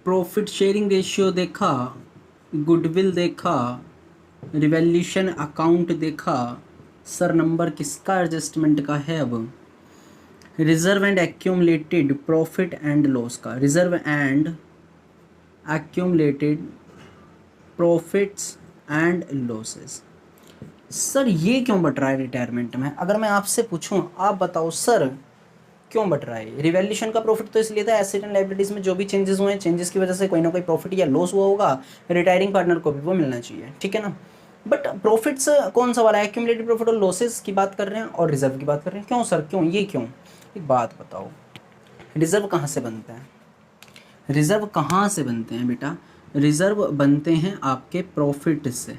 Profit sharing ratio देखा, goodwill देखा, revaluation account देखा। सर नंबर किसका एडजस्टमेंट का है अब? Reserve and accumulated profit and loss का, reserve and accumulated profits and losses. Sir ये क्यों बढ़ रहा है रिटायरमेंट में? अगर मैं आपसे पूछूं, आप बताओ सर क्यों बढ़ रहा है? रिवैल्यूएशन का प्रॉफिट तो इसलिए था, एसेट एंड लायबिलिटीज में जो भी चेंजेस हुए हैं, चेंजेस की वजह से कोई ना कोई प्रॉफिट या लॉस हुआ होगा, रिटायरिंग पार्टनर को भी वो मिलना चाहिए, ठीक है ना। बट प्रॉफिट्स कौन सा वाला है? एक्यूमुलेटेड प्रॉफिट और लॉसेस की बात कर रहे हैं और रिजर्व की बात कर रहे हैं। क्यों सर, क्यों, ये क्यों? एक बात बताओ, रिजर्व कहाँ से बनता है? रिजर्व कहाँ से बनते हैं बेटा? रिजर्व बनते हैं आपके प्रॉफिट से,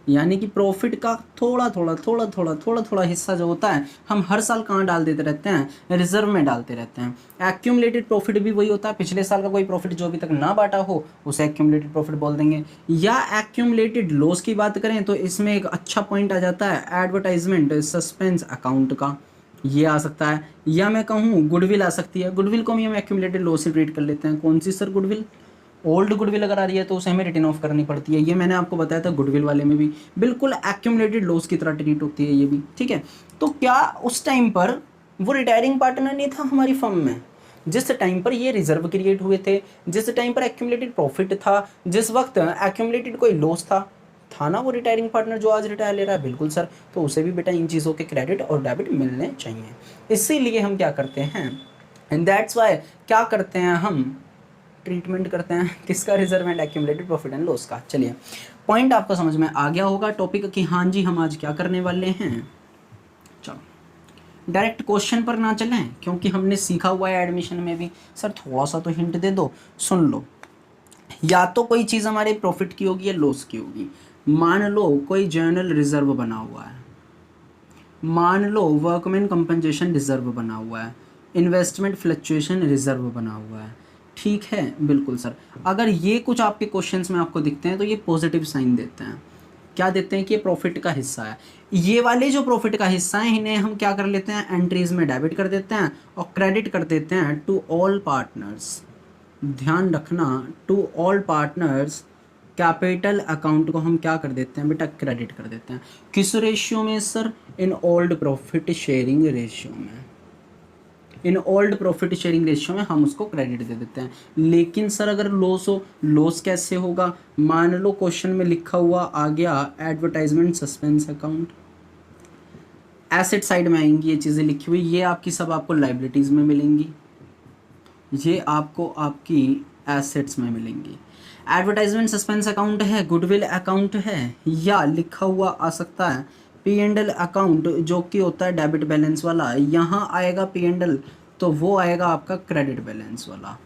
यानी कि प्रॉफिट का थोड़ा थोड़ा हिस्सा जो होता है, हम हर साल कहाँ डाल देते रहते हैं? रिजर्व में डालते रहते हैं। एक्यूमुलेटेड प्रॉफिट भी वही होता है, पिछले साल का कोई प्रॉफिट जो अभी तक ना बांटा हो उसे एक्यूमुलेटेड प्रॉफिट बोल देंगे। या एक्यूमुलेटेड लॉस की बात करें तो इसमें एक अच्छा पॉइंट आ जाता है एडवर्टाइजमेंट सस्पेंस अकाउंट का, ये आ सकता है। या मैं कहूँ गुडविल आ सकती है, गुडविल को भी हम एक्यूमुलेटेड लॉस से ट्रीट कर लेते हैं। कौन सी सर? गुडविल। ओल्ड गुडविल अगर आ रही है तो उसे हमें रिटर्न ऑफ करनी पड़ती है, ये मैंने आपको बताया था। गुडविल वाले में भी बिल्कुल एक्यूमुलेटेड लॉस की तरह ट्रीट होती है ये भी, ठीक है। तो क्या उस टाइम पर वो रिटायरिंग पार्टनर नहीं था हमारी फर्म में, जिस टाइम पर ये रिजर्व क्रिएट हुए थे, जिस टाइम पर एक्यूमुलेटेड प्रॉफिट था, जिस वक्त एक्यूमुलेटेड कोई लॉस था ना वो रिटायरिंग पार्टनर जो आज रिटायर ले रहा है? बिल्कुल सर। तो उसे भी बेटा इन चीज़ों के क्रेडिट और डेबिट मिलने चाहिए। इसीलिए हम क्या करते हैं, एंड दैट्स वाई क्या करते हैं हम, ट्रीटमेंट करते हैं किसका? Reserve and accumulated profit and loss का। चलिए पॉइंट आपको समझ में आ गया होगा टॉपिक कि हाँ जी हम आज क्या करने वाले हैं। चलो डायरेक्ट क्वेश्चन पर ना चलें, क्योंकि हमने सीखा हुआ है एडमिशन में भी। सर थोड़ा सा तो हिंट दे दो, सुन लो। या तो कोई चीज़ हमारे प्रॉफिट की होगी या लॉस की होगी। मान लो कोई जर्नल रिजर्व बना हुआ है, मान लो वर्कमैन कंपनसेशन रिजर्व बना हुआ है, इन्वेस्टमेंट फ्लक्चुएशन रिजर्व बना हुआ है, ठीक है। बिल्कुल सर। अगर ये कुछ आपके क्वेश्चंस में आपको दिखते हैं तो ये पॉजिटिव साइन देते हैं। क्या देते हैं? कि ये प्रॉफिट का हिस्सा है। ये वाले जो प्रॉफिट का हिस्सा है इन्हें हम क्या कर लेते हैं? एंट्रीज में डेबिट कर देते हैं और क्रेडिट कर देते हैं टू ऑल पार्टनर्स। ध्यान रखना, to all partners capital account को हम क्या कर देते हैं बेटा? क्रेडिट कर देते हैं। किस रेशियो में सर? इन ओल्ड प्रॉफिट शेयरिंग रेशियो में। इन ओल्ड प्रॉफिट शेयरिंग रेशियो में हम उसको क्रेडिट दे देते हैं। लेकिन सर अगर लॉस हो, लॉस कैसे होगा? मान लो क्वेश्चन में लिखा हुआ आ गया advertisement suspense account, asset side में आएंगी ये चीज़ें लिखी हुई, ये आपकी सब आपको लाइबिलिटीज़ में मिलेंगी, ये आपको आपकी एसेट्स में मिलेंगी। एडवर्टाइजमेंट सस्पेंस अकाउंट है, गुडविल अकाउंट है, या लिखा हुआ आ सकता है पी एंड एल अकाउंट जो कि होता है डेबिट बैलेंस वाला। यहाँ आएगा पी एंड एल तो वो आएगा आपका क्रेडिट बैलेंस वाला,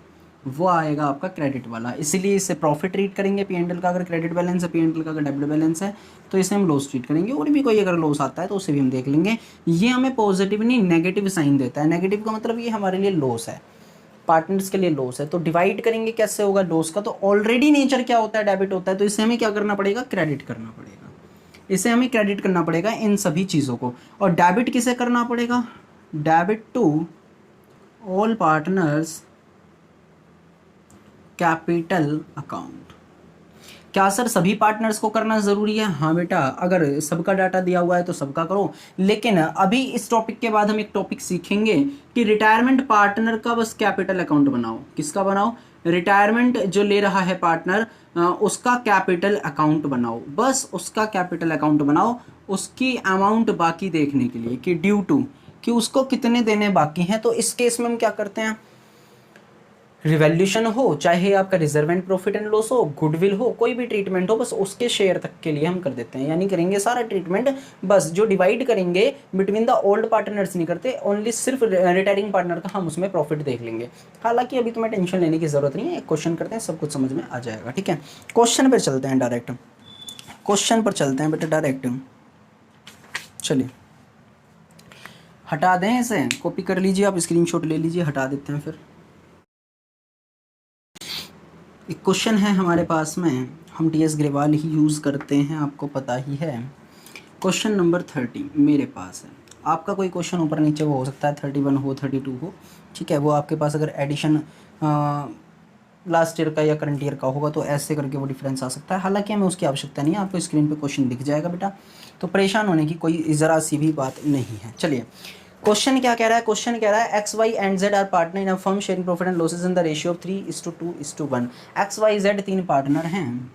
वो आएगा आपका क्रेडिट वाला। इसीलिए इसे प्रॉफिट ट्रीट करेंगे पी एंड एल का अगर क्रेडिट बैलेंस है, पी एंड एल का अगर डेबिट बैलेंस है तो इसे हम लॉस ट्रीट करेंगे। और भी कोई अगर लॉस आता है तो उसे भी हम देख लेंगे। ये हमें पॉजिटिव नहीं नेगेटिव साइन देता है। नेगेटिव का मतलब ये हमारे लिए लॉस है, पार्टनर्स के लिए लॉस है। तो डिवाइड करेंगे कैसे होगा लॉस का? तो ऑलरेडी नेचर क्या होता है? डेबिट होता है, तो इसे हमें क्या करना पड़ेगा? क्रेडिट करना पड़ेगा। इसे हमें क्रेडिट करना पड़ेगा इन सभी चीज़ों को। और डेबिट किसे करना पड़ेगा? Debit to all partners capital account. क्या सर सभी पार्टनर्स को करना ज़रूरी है? हाँ बेटा, अगर सबका डाटा दिया हुआ है तो सबका करो। लेकिन अभी इस टॉपिक के बाद हम एक टॉपिक सीखेंगे कि रिटायरमेंट पार्टनर का बस कैपिटल अकाउंट बनाओ। किसका बनाओ? रिटायरमेंट जो ले रहा है पार्टनर उसका कैपिटल अकाउंट बनाओ, बस उसका कैपिटल अकाउंट बनाओ। उसकी अमाउंट बाकी देखने के लिए कि ड्यू टू, कि उसको कितने देने बाकी हैं। तो इस केस में हम क्या करते हैं? रिवैल्यूएशन हो, चाहे आपका reserve and profit and loss हो, गुडविल हो, कोई भी ट्रीटमेंट हो, बस उसके शेयर तक के लिए हम कर देते हैं। यानी करेंगे सारा ट्रीटमेंट, बस जो डिवाइड करेंगे बिटवीन द ओल्ड पार्टनर्स नहीं करते, ओनली सिर्फ रिटायरिंग पार्टनर का हम उसमें प्रॉफिट देख लेंगे। हालांकि अभी तुम्हें टेंशन लेने की जरूरत नहीं है, एक क्वेश्चन करते हैं सब कुछ समझ में आ जाएगा, ठीक है। क्वेश्चन पर चलते हैं डायरेक्ट, क्वेश्चन पर चलते हैं बेटा डायरेक्ट। चलिए हटा दें इसे, कॉपी कर लीजिए आप, स्क्रीनशॉट ले लीजिए, हटा देते हैं फिर। एक क्वेश्चन है हमारे पास में, हम टी.एस. ग्रेवाल ही यूज़ करते हैं, आपको पता ही है। क्वेश्चन नंबर 30 मेरे पास है। आपका कोई क्वेश्चन ऊपर नीचे वो हो सकता है, 31 हो 32 हो, ठीक है। वो आपके पास अगर एडिशन लास्ट ईयर का या करंट ईयर का होगा, तो ऐसे करके वो डिफरेंस आ सकता है। हालांकि हमें उसकी आवश्यकता नहीं है, आपको स्क्रीन पे क्वेश्चन दिख जाएगा बेटा, तो परेशान होने की कोई ज़रा सी भी बात नहीं है। चलिए क्वेश्चन क्या कह रहा है, क्वेश्चन कह रहा है X Y and Z are partner in a firm sharing profit and losses in the ratio of 3:2:1। X Y Z तीन पार्टनर हैं,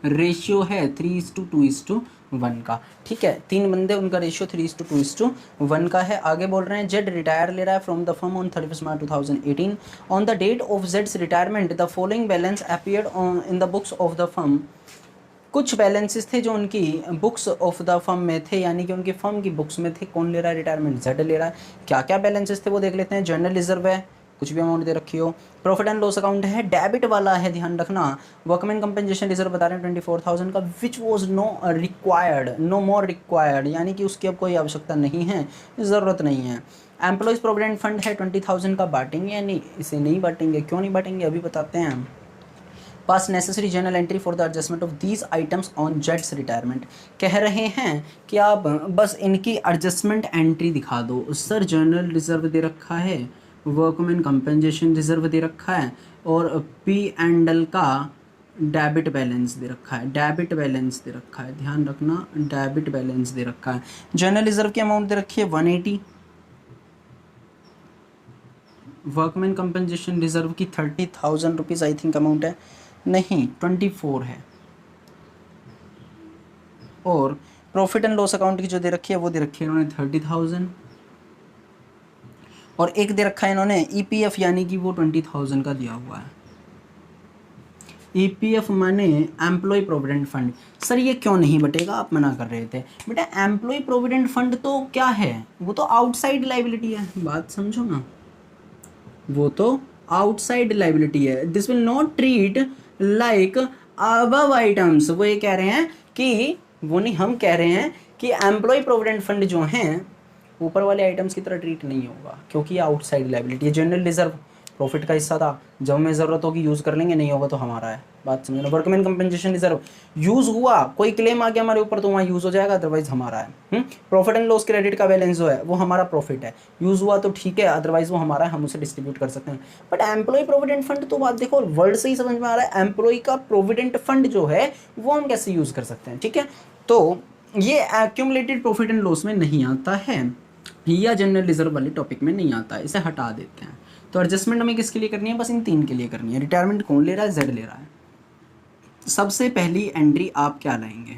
रेशियो है 3:2:1 का, ठीक है, तीन बंदे, उनका रेशियो 3:2:1 का है। आगे बोल रहे हैं जेड रिटायर ले रहा है from the firm on 31 March 2018। On the date of जेड्स retirement the following balance appeared in the books of the firm. कुछ बैलेंसेस थे जो उनकी बुक्स ऑफ द फर्म में थे, यानी कि उनकी फर्म की बुक्स में थे। कौन ले रहा है रिटायरमेंट, जेड ले रहा है। क्या क्या बैलेंसेस थे वो देख लेते हैं। जर्नल रिजर्व है, कुछ भी अमाउंट दे रखी हो। प्रॉफिट एंड लॉस अकाउंट है, डेबिट वाला है, ध्यान रखना। वर्कमैन कंपनसेशन रिजर्व बता रहे हैं 24,000 का, which was no more required, यानी कि उसकी अब कोई आवश्यकता नहीं है, ज़रूरत नहीं है। एम्प्लॉयज़ प्रोविडेंट फंड है 20,000 का, बांटेंगे या नहीं, इसे नहीं बांटेंगे। क्यों नहीं बांटेंगे अभी बताते हैं। पास necessary journal entry for the adjustment of these items on Jades retirement. कह रहे हैं कि आप बस इनकी एडजस्टमेंट एंट्री दिखा दो। सर जर्नल रिजर्व दे रखा है, वर्कमैन कंपनसेशन रिजर्व दे रखा है, और पी एंड एल का डेबिट बैलेंस दे रखा है, डेबिट बैलेंस दे रखा है, ध्यान रखना, डेबिट बैलेंस दे रखा है। जर्नल रिजर्व की अमाउंट दे रखी है 180, वर्कमैन कंपनसेशन रिजर्व की 30,000 रुपीज़ आई थिंक अमाउंट है, नहीं 24 है। और प्रॉफिट एंड लॉस अकाउंट की जो दे रखी है वो दे रखी है इन्होंने 30,000, और एक दे रखा है इन्होंने ईपीएफ, यानी कि वो 20,000 का दिया हुआ है। ईपीएफ माने एम्प्लॉय प्रोविडेंट फंड। सर ये क्यों नहीं बटेगा, आप मना कर रहे थे बेटा। एम्प्लॉय प्रोविडेंट फंड तो क्या है, वो तो आउटसाइड लाइबिलिटी है, बात समझो ना, वो तो आउटसाइड लाइबिलिटी है। This will not treat like above items. वो ये कह रहे हैं कि वो नहीं, हम कह रहे हैं कि एम्प्लॉय प्रोविडेंट फंड जो हैं ऊपर वाले आइटम्स की तरह ट्रीट नहीं होगा, क्योंकि ये आउटसाइड लाइबिलिटी है। जनरल रिजर्व प्रॉफिट का हिस्सा था, जब हमें ज़रूरत होगी यूज़ कर लेंगे, नहीं होगा तो हमारा है, बात समझना। वर्कमैन कंपनसेशन रिजर्व यूज़ हुआ, कोई क्लेम आ गया हमारे ऊपर तो वहाँ यूज़ हो जाएगा, अदरवाइज हमारा है। प्रॉफिट एंड लॉस क्रेडिट का बैलेंस जो है वो हमारा प्रॉफिट है, यूज़ हुआ तो ठीक है, अदरवाइज वो हमारा है, हम उसे डिस्ट्रीब्यूट कर सकते हैं। बट एम्प्लॉय प्रोविडेंट फंड तो बात देखो, वर्ड से ही समझ में आ रहा है, एम्प्लॉय का प्रोविडेंट फंड जो है वो हम कैसे यूज़ कर सकते हैं, ठीक है। तो ये एक्यूमुलेटेड प्रॉफिट एंड लॉस में नहीं आता है, या जनरल रिजर्व वाले टॉपिक में नहीं आता है, इसे हटा देते हैं। तो एडजस्टमेंट हमें किसके लिए करनी है, बस इन तीन के लिए करनी है। रिटायरमेंट कौन ले रहा है, जेड ले रहा है। सबसे पहली एंट्री आप क्या लाएंगे,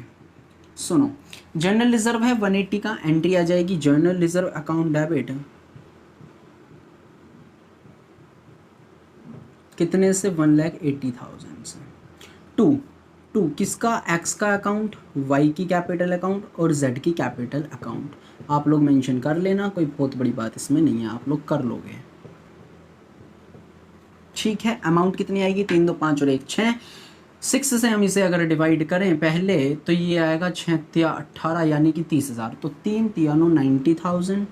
सुनो। जनरल रिजर्व है 180 का, एंट्री आ जाएगी जर्नल रिजर्व अकाउंट डेबिट, कितने से 1,80,000 से। टू किसका, एक्स का अकाउंट, वाई की कैपिटल अकाउंट और जेड की कैपिटल अकाउंट। आप लोग मेंशन कर लेना, कोई बहुत बड़ी बात इसमें नहीं है, आप लोग कर लोगे, ठीक है। अमाउंट कितनी आएगी, 3 2 5 और 1 6। 6 से हम इसे अगर डिवाइड करें पहले तो ये आएगा 6 तिया 18, यानी कि 30,000। तो 3 तिया 90,000,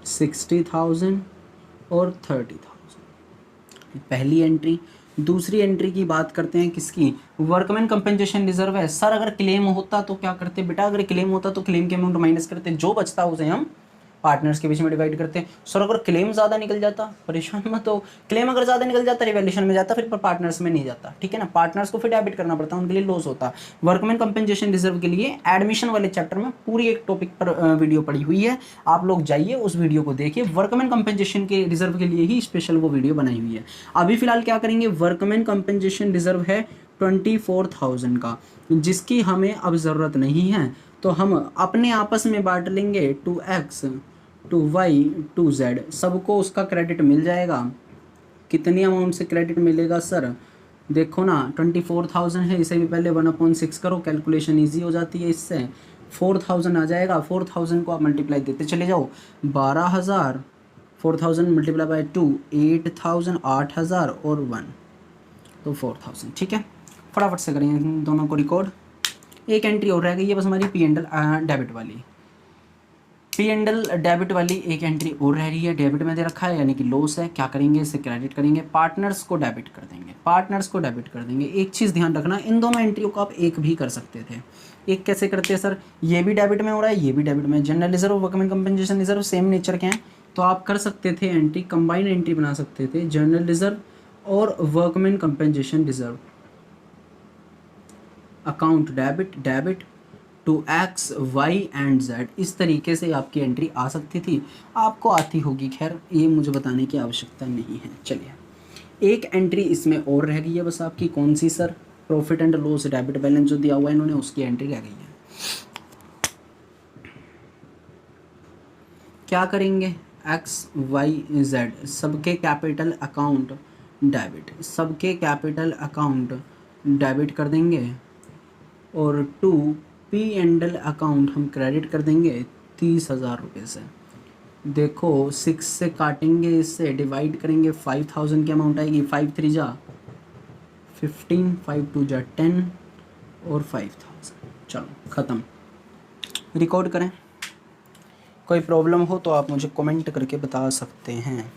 60,000 और 30,000, पहली एंट्री। दूसरी एंट्री की बात करते हैं किसकी, वर्कमैन कंपनसेशन रिजर्व है। सर अगर क्लेम होता तो क्या करते बेटा, अगर क्लेम होता तो क्लेम के अमाउंट माइनस करते, जो बचता उसे हम पार्टनर्स के बीच में डिवाइड करते हैं। सर अगर क्लेम ज़्यादा निकल जाता, परेशान मत हो, क्लेम अगर ज़्यादा निकल जाता रिवैल्यूएशन में जाता, फिर पार्टनर्स में नहीं जाता, ठीक है ना। पार्टनर्स को फिर डेबिट करना पड़ता, उनके लिए लॉस होता। वर्कमैन कंपनसेशन रिजर्व के लिए एडमिशन वाले चैप्टर में पूरी एक टॉपिक पर वीडियो पड़ी हुई है, आप लोग जाइए उस वीडियो को देखिए। वर्कमैन कंपनसेशन के रिजर्व के लिए ही स्पेशल वो वीडियो बनाई हुई है। अभी फिलहाल क्या करेंगे, वर्कमैन कंपनसेशन रिजर्व है 24,000 का, जिसकी हमें अब ज़रूरत नहीं है, तो हम अपने आपस में बांट लेंगे, 2x 2y 2z, सबको उसका क्रेडिट मिल जाएगा। कितनी अमाउंट से क्रेडिट मिलेगा सर, देखो ना 24,000 है, इसे भी पहले 1/6 करो, कैलकुलेशन इजी हो जाती है इससे। 4,000 आ जाएगा, 4,000 को आप मल्टीप्लाई देते चले जाओ, 12,000, 4,000 मल्टीप्लाई बाय 2 8,000, 8,000 और 1, तो 4,000, ठीक है। फटाफट से करेंगे इन दोनों को रिकॉर्ड। एक एंट्री और रह गई है बस हमारी पी एंड एल डेबिट वाली, पी एंड एल डेबिट वाली एक एंट्री और रह रही है। डेबिट में दे रखा है, यानी कि लॉस है, क्या करेंगे, इसे क्रेडिट करेंगे, पार्टनर्स को डेबिट कर देंगे, पार्टनर्स को डेबिट कर देंगे। एक चीज़ ध्यान रखना, इन दोनों एंट्रियों को आप एक भी कर सकते थे। एक कैसे करते हैं सर, ये भी डेबिट में हो रहा है, ये भी डेबिट में। General reserve, workman compensation reserve same nature के हैं, तो आप कर सकते थे एंट्री, कंबाइन एंट्री बना सकते थे, जनरल रिजर्व और workman compensation reserve account debit to X Y and Z. इस तरीके से आपकी एंट्री आ सकती थी, आपको आती होगी, खैर ये मुझे बताने की आवश्यकता नहीं है। चलिए एक एंट्री इसमें और रह गई है बस आपकी, कौन सी sir? Profit and loss debit balance जो दिया हुआ है इन्होंने, उसकी एंट्री रह गई है। क्या करेंगे? एक्स वाई जेड सबके कैपिटल अकाउंट डेबिट, सबके कैपिटल अकाउंट डेबिट कर देंगे और to P and L account हम क्रेडिट कर देंगे 30,000 रुपये से। देखो 6 से काटेंगे, इससे डिवाइड करेंगे, 5,000 की अमाउंट आएगी, 5 3 जा 15, 5 2 जा 10 और 5,000। चलो ख़त्म। रिकॉर्ड करें। कोई प्रॉब्लम हो तो आप मुझे कमेंट करके बता सकते हैं।